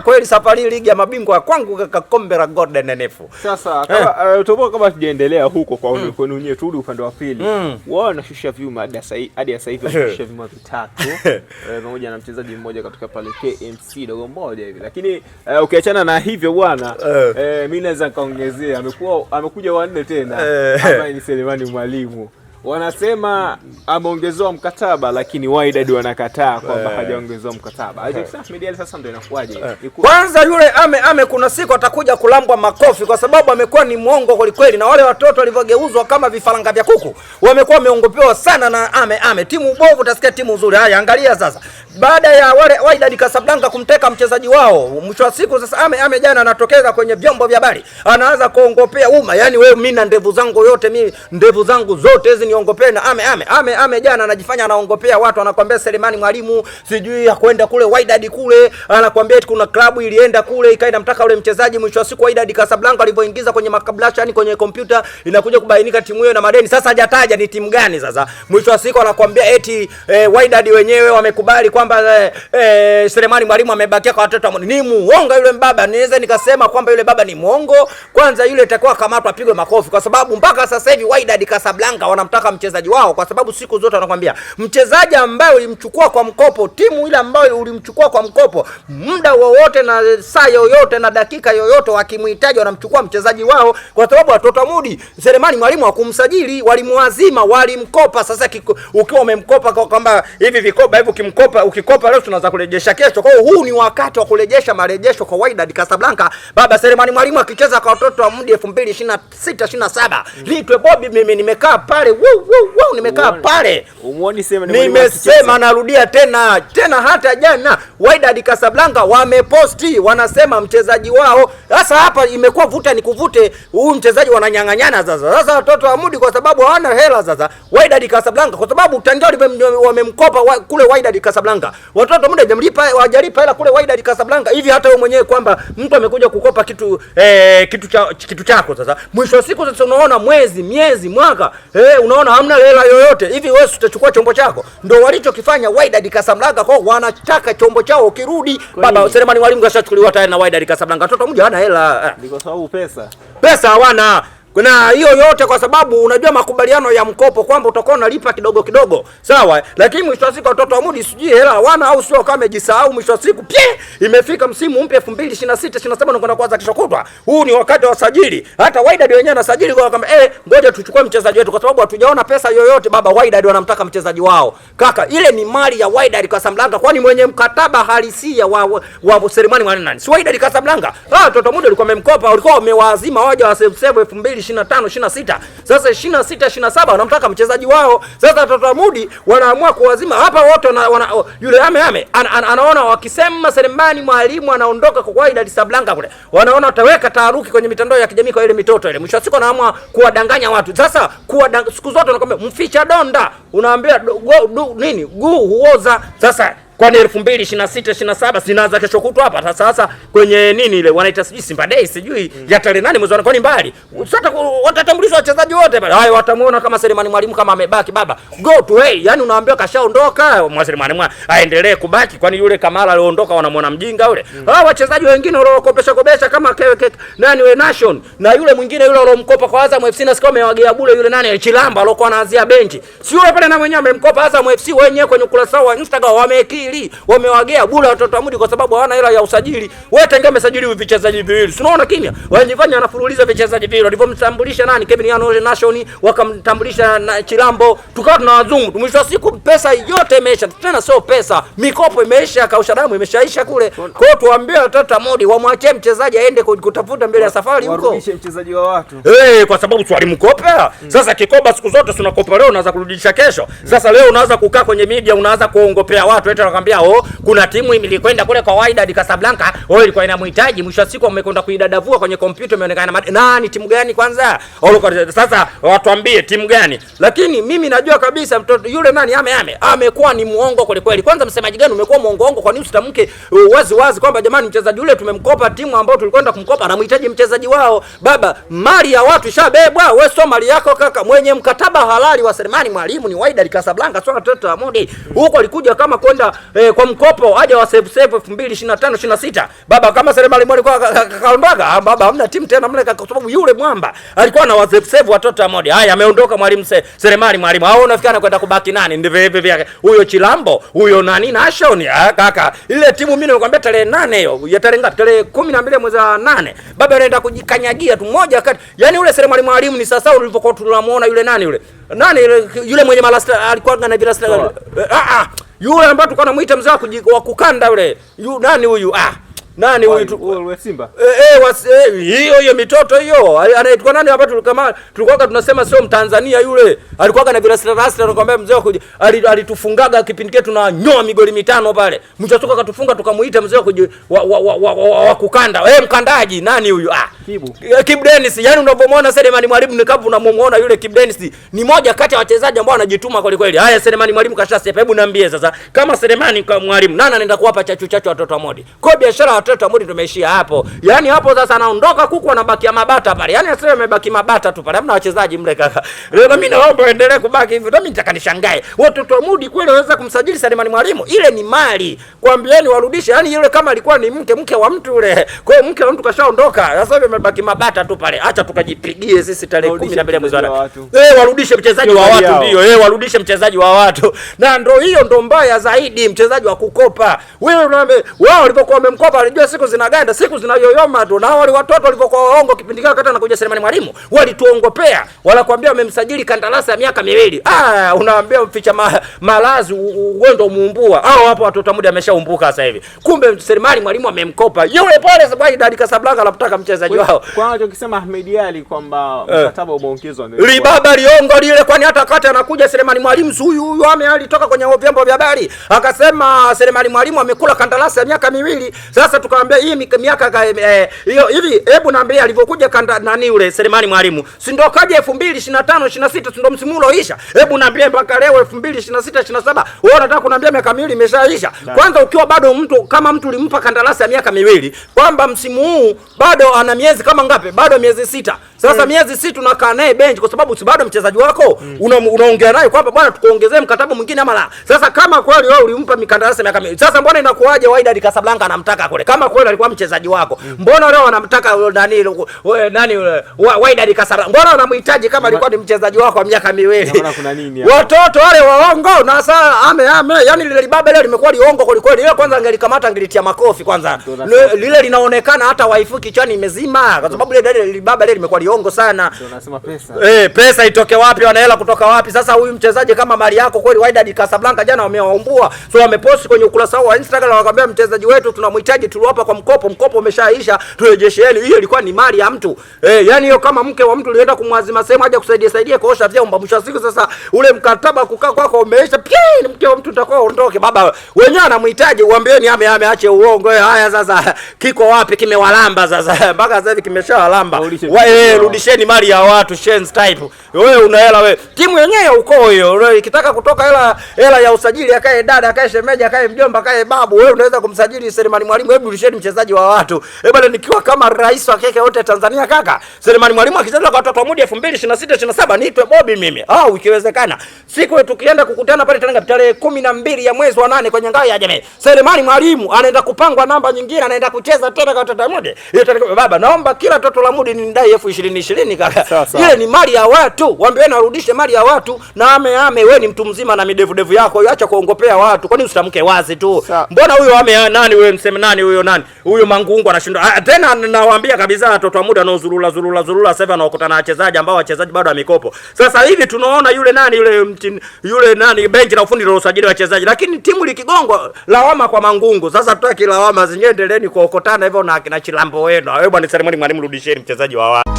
kweli safari ligi ya mabingwa ya kwangu kaka, kombe la Golden NF. Sasa kama tupo kama tujaendelea huko kwa kwenu wenyewe, turudi upande wa pili. Wao wanashusha vyuma hadi sasa hivi wanashusha vyuma vitatu pamoja na mchezaji mmoja kutoka pale KMC dogo moja hivi. Lakini ukiachana na hivyo bwana, mimi naweza kaongezea amekuja wanne tena ambaye ni Selemani Mwalimu. Wanasema ameongezewa mkataba, lakini Wydad wanakataa kwamba hajaongezewa mkataba. Media sasa ndio inakuaje? Kwanza yule ame kuna siku atakuja kulambwa makofi kwa sababu amekuwa ni muongo kweli, na wale watoto walivyogeuzwa kama vifaranga vya kuku wamekuwa wameongopewa sana na ame. Timu bovu utasikia timu nzuri. Haya, angalia sasa. Baada ya wale Wydad Casablanca kumteka mchezaji wao, mwisho wa siku sasa ame jana anatokeza kwenye vyombo vya habari. Anaanza kuongopea umma. Yaani wewe, mimi na ndevu zangu yote, mimi ndevu zangu zote hizi niongopee na ame jana anajifanya anaongopea watu, anakuambia Selemani Mwalimu sijui akwenda kule Wydad kule, anakuambia kuna klabu ilienda kule ikaenda mtaka ule mchezaji. Mwisho wa siku Wydad Casablanca alivyoingiza kwenye makablasha, yani kwenye kompyuta inakuja kubainika timu hiyo na madeni. Sasa hajataja ni timu gani. Sasa mwisho wa siku anakuambia eti Wydad wenyewe wamekubali kwamba Selemani Mwalimu amebakia kwa watoto. Ni muongo yule mbaba. Niweza nikasema kwamba yule baba ni muongo. Kwanza yule itakuwa kamatwa apigwe makofi, kwa sababu mpaka sasa hivi Wydad Casablanca wanamtaka mchezaji wao, kwa sababu siku zote wanakuambia mchezaji ambaye ulimchukua kwa mkopo, timu ile ambayo ulimchukua kwa mkopo, muda wowote na saa yoyote na dakika yoyote wakimhitaji wanamchukua mchezaji wao, kwa sababu watoto Mudi Selemani Mwalimu hakumsajili, walimwazima, walimkopa. Sasa ukiwa umemkopa kwa kwamba hivi vikoba hivi ukikopa leo tunaanza kurejesha kesho. Kwa hiyo huu ni wakati wa kurejesha marejesho kwa Wydad Casablanca. Baba Selemani Mwalimu akicheza kwa watoto wa Mudi 2026 27. Litwe Bobby, mimi nimekaa pale. Nimekaa pale. Umuoni sema nimesema, narudia tena hata jana Wydad Casablanca wameposti wanasema mchezaji wao. Sasa hapa imekuwa vuta ni kuvute, huyu mchezaji wananyang'anyana sasa watoto wa Mudi kwa sababu hawana hela. Sasa Wydad Casablanca kwa sababu Tanjali wamemkopa kule Wydad Casablanca, watoto Mudi hajalipa hela kule Wydad Casablanca. Hivi hata wewe mwenyewe kwamba mtu amekuja kukopa kitu chako, sasa mwisho wa siku sasa unaona miezi mwaka unaona hamna hela yoyote. Hivi wewe utachukua chombo chako? Ndio walichokifanya Wydad Casablanca, kwa wanataka chombo chao kirudi. Baba Selemani Mwalimu kashachukuliwa tayari na Wydad Casablanca, watoto mmoja hana hela. Ni kwa sababu pesa hawana. Kuna hiyo yote kwa sababu unajua makubaliano ya mkopo kwamba utakuwa unalipa kidogo sawa, lakini mwisho wa siku watoto wa Mudi sijui hela hawana au sio, kama amejisahau. Mwisho wa siku imefika msimu mpya 2026 27 unakwenda kuanza kesho kutwa. Huu ni wakati wa sajili. Hata Wydad wenyewe anasajili kwa kama ngoja tuchukue mchezaji wetu kwa sababu hatujaona pesa yoyote. Baba Wydad wanamtaka mchezaji wao. Kaka, ile ni mali ya Wydad Casablanca, kwani mwenye mkataba halisia wa Selemani Mwalimu nani? Si Wydad Casablanca. Watoto Mudi walikuwa wamemkopa, walikuwa wamewazima waje wa save 2025 26. Sasa 26 27 wanamtaka mchezaji wao. Sasa watoto Mudi wanaamua kuwazima hapa wote. Yule anaona wakisema Selemani Mwalimu anaondoka kwa Wydad Casablanca kule, wanaona wataweka taharuki kwenye mitandao ya kijamii kwa ile mitoto ile. Mwisho wa siku wanaamua kuwadanganya watu. Sasa siku zote wanakuambia mficha donda, unaambia nini huoza. Sasa kwani 2026 27 zinaanza kesho kutwa hapa. Sasa kwenye nini ile wanaita sijui Simba Day sijui ya tarehe 8 mwezi wa kwani mbali. Sasa watatambulishwa wachezaji wote pale. Hayo watamuona kama Selemani Mwalimu kama amebaki baba. Go to way. Yaani unaambia kashaondoka, Selemani aendelee kubaki, kwani yule Kamara aliondoka wanamuona mjinga yule. Wachezaji wengine waliokopesha kama nani we Nation na yule mwingine yule alomkopa kwa Azam FC na sikao amewagea bure yule nani Chilamba alikuwa anaanzia benchi. Si yule pale na mwenyewe amemkopa Azam FC wenyewe kwenye ukurasa wa Instagram wamewagea bure watoto wa Mudi kwa sababu hawana hela ya usajili. Wewe tenge umesajili vichezaji viwili. Unaona kimya? Wanajifanya anafuruliza vichezaji viwili. Walipomtambulisha nani Kevin Nation wakamtambulisha na Chilambo, tukawa tunawazungu. Mwisho wa siku pesa yote imeisha. Tena sio pesa, mikopo imeisha, kausha damu imeshaisha kule. Kwa hiyo tuambie watoto wa Mudi wamwachie mchezaji aende kutafuta mbele ya safari huko. Warudishe mchezaji wa watu. Kwa sababu swali mkopa. Sasa kikoba siku zote tunakopa leo unaanza kurudisha kesho. Sasa leo unaanza kukaa kwenye media unaanza kuongopea watu eti wanakuambia kuna timu ilikwenda kule kwa Wydad Casablanca, ilikuwa inamhitaji. Mwisho wa siku wamekwenda kuidadavua kwenye kompyuta, imeonekana nani timu gani kwanza. Sasa watuambie timu gani. Lakini mimi najua kabisa mtoto yule nani amekuwa ni muongo kweli. Kwanza msemaji gani umekuwa muongo? Kwa nini usitamke wazi kwamba jamani mchezaji yule tumemkopa, timu ambayo tulikwenda kumkopa anamhitaji mchezaji wao. Baba, mali ya watu ishabebwa, wewe sio mali yako kaka. Mwenye mkataba halali wa Selemani Mwalimu ni Wydad Casablanca, sio watoto wa Mudi. Huko alikuja kama kwenda kwa mkopo aje wa save 2025 26. Baba kama Selemani Mwalimu alikuwa kaondoka, baba hamna timu tena mle, kwa sababu yule mwamba alikuwa na wa save watoto wa modi. Haya ameondoka Mwalimu Selemani Mwalimu. Hao unafikana kwenda kubaki nani? Ndivyo hivi vyake. Huyo Chilambo, huyo nani Nation. Kaka, ile timu mimi nimekwambia tarehe 8 hiyo. Ya tarehe ngapi? Tarehe 12 mwezi wa 8. Baba anaenda kujikanyagia tu moja kati. Yaani ule Selemani Mwalimu ni sasa ulivyokuwa tunamuona yule nani yule. Nani yule mwenye malasta alikuwa na bila star. Yule ambaye tulikuwa tunamuita mzee wa kukanda yule. Nani huyu? Nani huyu Simba? Hiyo mitoto hiyo. Anaitwa nani hapa tulikuwa tunasema sio Mtanzania yule. Alikuwa na bila rasta anakuambia mzee alitufungaga kipindi kile tunanyoa migoli 5 pale. Mchasoka katufunga tukamuita mzee wa kukanda. Mkandaji nani huyu? Kibu Dennis. Yaani unapomwona Selemani Mwalimu ni kama unamuona yule Kibu Dennis. Ni moja kati ya wachezaji ambao wanajituma kweli kweli. Haya Selemani Mwalimu kashasepa. Hebu niambie sasa kama Selemani Mwalimu nani anaenda kuwapa chachu watoto wa modi? Kwa biashara watoto wa modi tumeishia hapo. Yaani hapo sasa anaondoka kuku anabakia mabata pale. Yaani aseme amebaki mabata tu pale. Hamna wachezaji mle kaka. Leo mimi naomba endelee kubaki hivyo. Mimi nitaka nishangae. Watoto wa modi kweli waweza kumsajili Selemani Mwalimu? Ile ni mali. Kwambieni warudishe. Yaani yule kama alikuwa ni mke wa mtu yule. Kwa hiyo mke wa mtu kashaondoka. Sasa hivi amebaki mabata tu pale. Acha tukajipigie sisi tarehe 12 mwezi wa 8. Warudishe mchezaji wa watu ndio. Warudishe mchezaji wa watu. Na ndio hiyo ndio mbaya zaidi, mchezaji wa kukopa. Wewe unaambia wao walipokuwa wamemkopa walijua siku zinaganda, siku zinayoyoma tu. Na wale watoto walipokuwa waongo kipindi kile wakati anakuja Selemani Mwalimu, walituongopea. Wanakuambia wamemsajili kandarasi ya miaka 2. Unaambia mficha malazi ugonjwa umuumbua. Hapo watoto muda ameshaumbuka sasa hivi. Kumbe Selemani Mwalimu amemkopa. Yule pale sababu Wydad Casablanca anataka mchezaji wao. Kwa hiyo ukisema Ahmed Ally kwamba mkataba umeongezwa Libaba liongo lile, kwani hata kati anakuja Selemani Mwalimu huyu alitoka kwenye vyombo vya habari akasema Selemani Mwalimu amekula kandarasi ya miaka 2. Sasa tukamwambia hii miaka hiyo hivi, hebu naambia alivyokuja nani yule Selemani Mwalimu, si ndio kaja 2025 26, si ndio msimu uloisha? Hebu naambia mpaka leo 2026 27 wewe unataka kuniambia miaka 2 imeshaisha? Kwanza ukiwa bado kama mtu ulimpa kandarasi ya miaka 2 kwamba msimu huu bado ana miezi kama ngapi? Bado miezi 6. Sasa miezi 6 unakaa naye bench kwa sababu si bado mchezaji wako, unaongea naye kwamba bwana tukuongezee mkataba mwingine ama la. Sasa kama kweli wewe ulimpa mikandarasi miaka 2, sasa mbona inakuaje Wydad Casablanca anamtaka kule? Kama kweli alikuwa mchezaji wako, mbona leo wanamtaka nani Wydad Casablanca? Mbona wanamhitaji kama alikuwa ni mchezaji wako wa miaka 2? Kuna nini hapo? Watoto wale waongo na sasa yani lile libaba leo limekuwa liongo kweli kweli. Ile kwanza angelikamata angelitia makofi kwanza. Lile linaonekana hata waifu kichwani imezima kwa sababu ile libaba leo limekuwa liongo sana. Ndio nasema pesa. Pesa itoke wapi? Wana hela kutoka wapi? Sasa huyu mchezaji kama mali yako kweli Wydad Casablanca jana wamewaumbua. So wamepost kwenye ukurasa wa Instagram wakamwambia mchezaji wetu tunamhitaji, tuliwapa kwa mkopo umeshaisha, turejesheeni. Hiyo ilikuwa ni mali ya mtu. Yani hiyo kama mke wa mtu ulienda kumwazima sehemu aje kusaidia kuosha vyombo, mwisho siku sasa ule mkataba kukaa kwako umeisha. Ni mke wa mtu utakao ondoke. Baba wenyewe anamhitaji, uambieni aache uongo. Haya sasa kiko wapi? Kimewalamba sasa. Mpaka sasa hivi kimeshawalamba. Rudisheni mali ya watu Shens type. Wewe una hela wewe. Timu yenyewe uko hiyo. Ikitaka kutoka hela ya usajili akae dada, akae shemeji, akae mjomba, akae babu. Wewe unaweza kumsajili Selemani Mwalimu. Hebu rudisheni mchezaji wa watu. Bado nikiwa kama rais wa keke wote Tanzania kaka. Selemani Mwalimu akicheza kwa watoto wa mudi 2026 27 niitwe Bobby mimi. Ikiwezekana. Siku tukienda kukutana pale Tanga tarehe 12 ya mwezi wa 8 kwenye ngao ya jamii. Selemani Mwalimu anaenda kupangwa namba nyingine, anaenda kucheza tena kwa watoto wa mudi. Baba naomba kila toto la mudi nidai 2020 kaka. Ile ni mali ya watu. Waambieni warudishe mali ya watu na wewe ni mtu mzima na midevu yako. Acha kuongopea watu. Kwani usitamke wazi tu? Mbona huyo nani wewe mseme nani huyo nani? Huyo Mangungu anashinda. Tena nawaambia kabisa watoto wa muda wanaozurula sasa wanaokutana na wachezaji ambao wachezaji bado wa mikopo. Sasa hivi tunaona yule nani benchi na ufundi ndio usajili wachezaji. Lakini timu likigongwa lawama kwa Mangungu. Sasa tutaki lawama zingendeleeni kuokotana hivyo na akina Chilambo wenu. Wewe bwana Selemani Mwalimu rudisheni mchezaji wa watu.